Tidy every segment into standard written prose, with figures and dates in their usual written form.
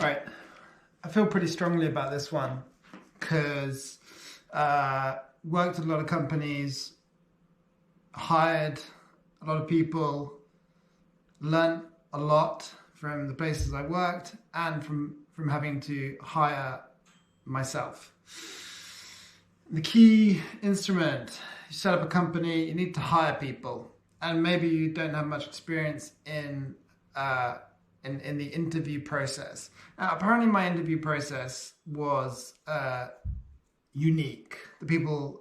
Right. I feel pretty strongly about this one because worked at a lot of companies, hired a lot of people, learned a lot from the places I worked and from having to hire myself. The key instrument, you set up a company, you need to hire people, and maybe you don't have much experience in the interview process. Now, apparently my interview process was unique. The people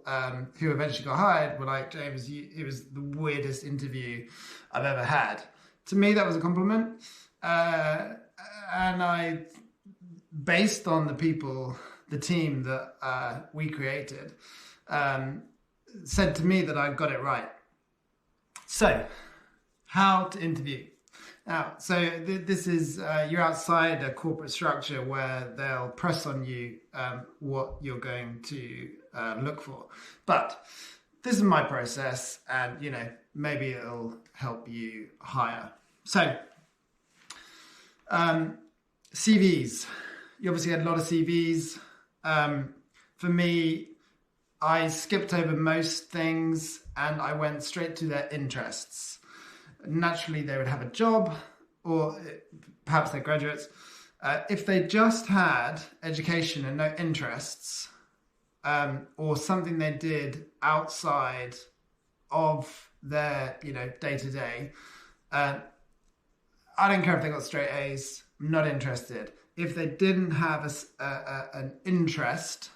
who eventually got hired were like, James, it was the weirdest interview I've ever had. To me, that was a compliment. And I, based on the team that we created, said to me that I got it right. So, how to interview? Now, so this is, you're outside a corporate structure where they'll press on you what you're going to look for. But this is my process, and, maybe it'll help you hire. So, CVs. You obviously had a lot of CVs. For me, I skipped over most things and I went straight to their interests. Naturally, they would have a job, or perhaps they're graduates. If they just had education and no interests, or something they did outside of their, day-to-day, I don't care if they got straight A's. I'm not interested. If they didn't have an interest,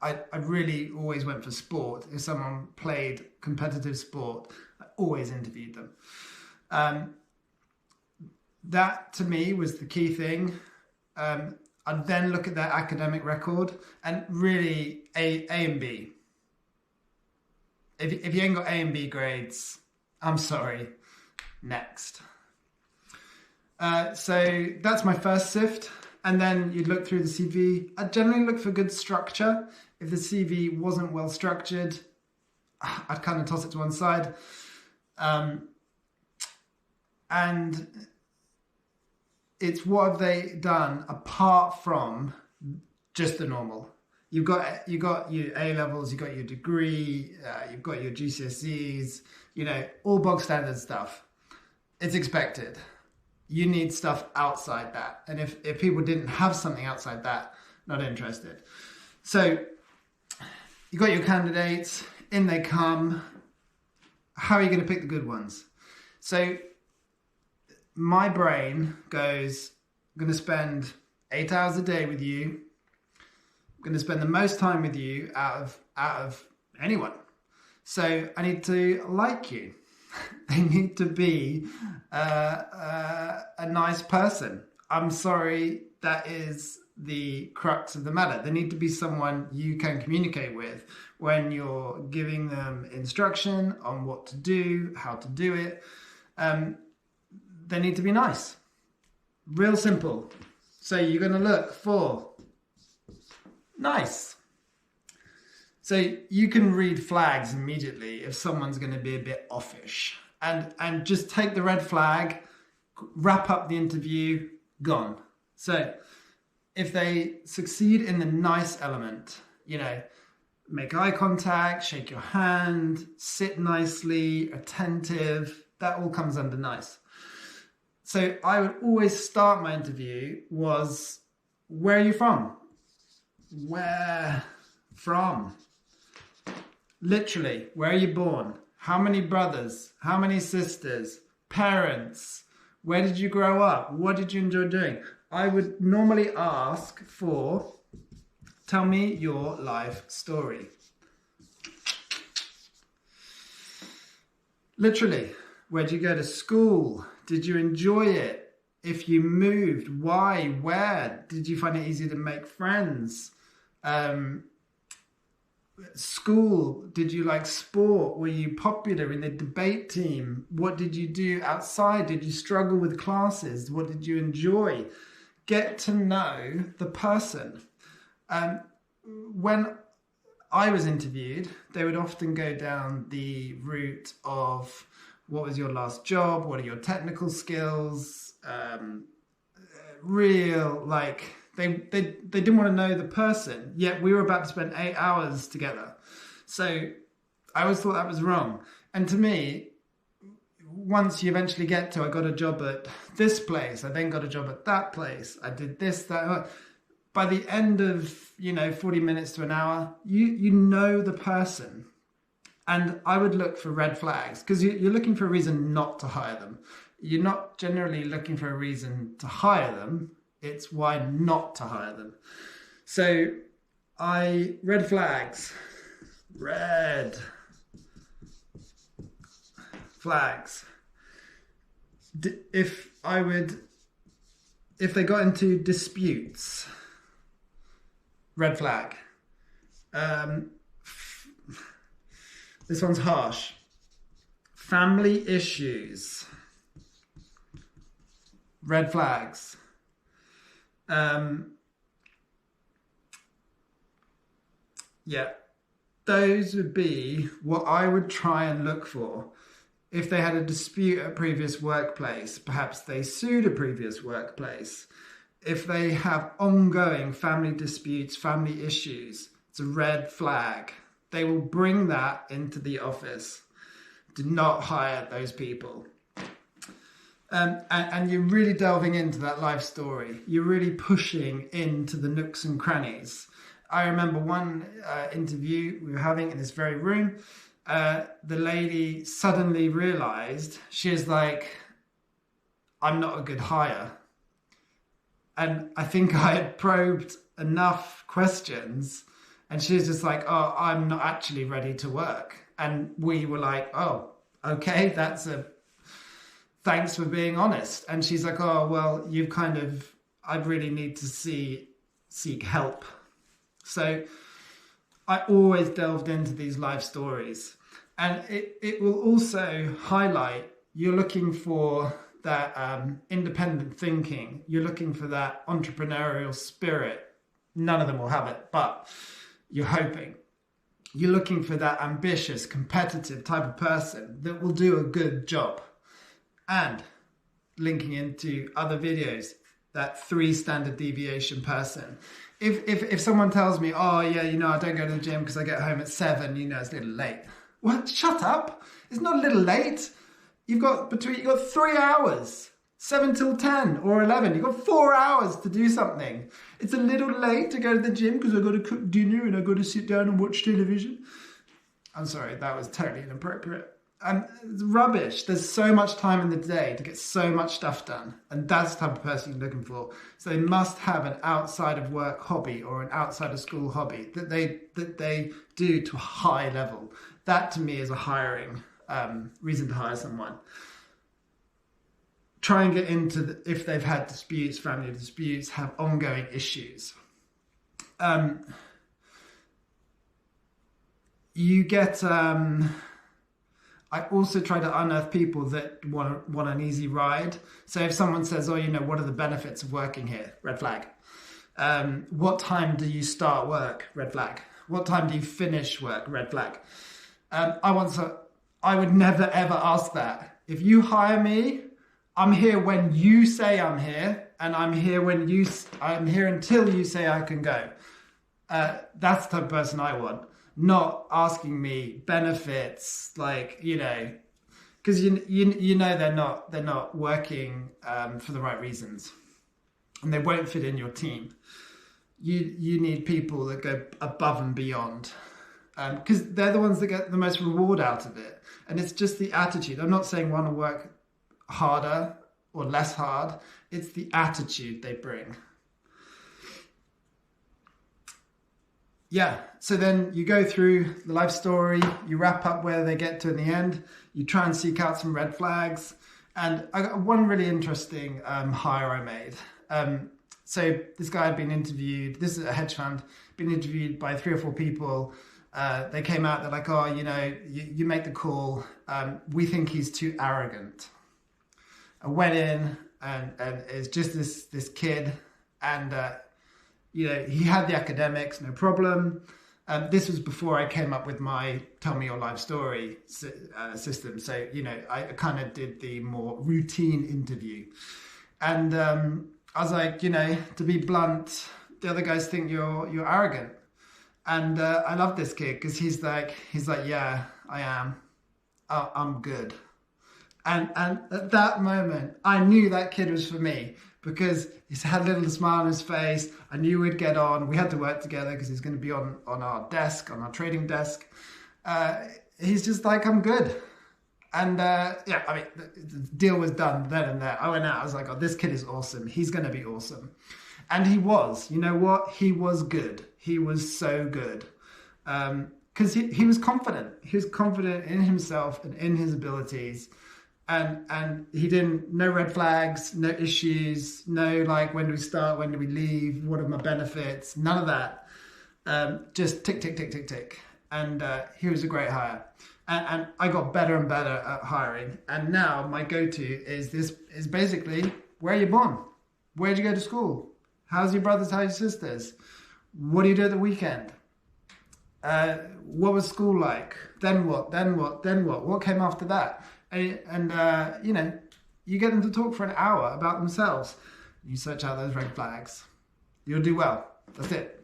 I really always went for sport. If someone played competitive sport, I always interviewed them. That to me was the key thing. I'd then look at their academic record and really A and B. If you ain't got A and B grades, I'm sorry. Next. So that's my first sift. And then you'd look through the CV. I generally look for good structure. If the CV wasn't well structured, I'd kind of toss it to one side. And it's what have they done apart from just the normal. You've got your A levels, you've got your degree, you've got your GCSEs, all bog standard stuff. It's expected. You need stuff outside that. And if people didn't have something outside that, not interested. So you got your candidates, in they come. How are you going to pick the good ones? So my brain goes, I'm going to spend 8 hours a day with you. I'm going to spend the most time with you out of anyone. So I need to like you. They need to be a nice person. I'm sorry, that is the crux of the matter. They need to be someone you can communicate with when you're giving them instruction on what to do, how to do it. They need to be nice. Real simple. So you're going to look for nice. So you can read flags immediately if someone's going to be a bit offish. And just take the red flag, wrap up the interview, gone. So if they succeed in the nice element, make eye contact, shake your hand, sit nicely, attentive, that all comes under nice. So I would always start my interview was, where are you from? Where from? Literally, where are you born? How many brothers? How many sisters? Parents? Where did you grow up? What did you enjoy doing? I would normally ask for, tell me your life story. Literally, where did you go to school? Did you enjoy it? If you moved, why? Where? Did you find it easy to make friends? School, did you like sport? Were you popular in the debate team? What did you do outside? Did you struggle with classes? What did you enjoy? Get to know the person. When I was interviewed, they would often go down the route of, what was your last job? What are your technical skills? real, like, they didn't want to know the person, yet we were about to spend 8 hours together. So I always thought that was wrong. And to me, once you eventually get to, I got a job at this place, I then got a job at that place, I did this, that. By the end of, 40 minutes to an hour, you know the person. And I would look for red flags, because you're looking for a reason not to hire them. You're not generally looking for a reason to hire them. It's why not to hire them. So red flags. Red flags. If they got into disputes, red flag. This one's harsh. Family issues, red flags. Yeah, those would be what I would try and look for. If they had a dispute at a previous workplace, perhaps they sued a previous workplace. If they have ongoing family disputes, family issues, it's a red flag. They will bring that into the office. Do not hire those people. And you're really delving into that life story. You're really pushing into the nooks and crannies. I remember one interview we were having in this very room. The lady suddenly realized, she was like, I'm not a good hire. And I think I had probed enough questions, and she was just like, oh, I'm not actually ready to work. And we were like, oh, okay, thanks for being honest. And she's like, oh, well, I really need to seek help. So I always delved into these life stories. And it will also highlight, you're looking for that independent thinking. You're looking for that entrepreneurial spirit. None of them will have it, but you're hoping. You're looking for that ambitious, competitive type of person that will do a good job. And linking into other videos, that 3 standard deviation person. If someone tells me, oh yeah, I don't go to the gym because I get home at 7, it's a little late. What? Shut up. It's not a little late. You've got 3 hours, 7 till 10 or 11. You've got 4 hours to do something. It's a little late to go to the gym because I've got to cook dinner and I've got to sit down and watch television. I'm sorry, that was totally inappropriate. It's rubbish. There's so much time in the day to get so much stuff done. And that's the type of person you're looking for. So they must have an outside of work hobby or an outside of school hobby that they do to a high level. That to me is a hiring reason to hire someone. Try and get into if they've had disputes, family disputes, have ongoing issues. You get... I also try to unearth people that want an easy ride. So if someone says, oh, what are the benefits of working here? Red flag. What time do you start work? Red flag. What time do you finish work? Red flag. I would never ever ask that. If you hire me, I'm here when you say I'm here, and I'm here until you say I can go. That's the type of person I want. Not asking me benefits, because they're not working for the right reasons, and they won't fit in your team. You need people that go above and beyond, because they're the ones that get the most reward out of it. And it's just the attitude. I'm not saying one will work harder or less hard. It's the attitude they bring. Yeah, so then you go through the life story, you wrap up where they get to in the end, you try and seek out some red flags. And I got one really interesting hire I made. So this guy had been interviewed, this is a hedge fund, been interviewed by 3 or 4 people. They came out, they're like, oh, you make the call. We think he's too arrogant. I went in and it's just this kid, and he had the academics, no problem. This was before I came up with my Tell Me Your Life Story system. So, I kind of did the more routine interview. And I was like, to be blunt, the other guys think you're arrogant. And I love this kid because he's like, yeah, I am. I'm good. And at that moment, I knew that kid was for me because he had a little smile on his face. I knew we'd get on. We had to work together because he's going to be on our desk, on our trading desk. He's just like, I'm good. And the deal was done then and there. I went out. I was like, oh, this kid is awesome. He's going to be awesome. And he was. You know what? He was good. He was so good. Because he was confident. He was confident in himself and in his abilities. And he no red flags, no issues, no like, when do we start? When do we leave? What are my benefits? None of that. Just tick, tick, tick, tick, tick. And he was a great hire. And I got better and better at hiring. And now my go-to is basically, where are you born? Where'd you go to school? How's your brothers? How's your sisters? What do you do at the weekend? What was school like? Then what? Then what? Then what? What came after that? And you get them to talk for an hour about themselves. You search out those red flags. You'll do well. That's it.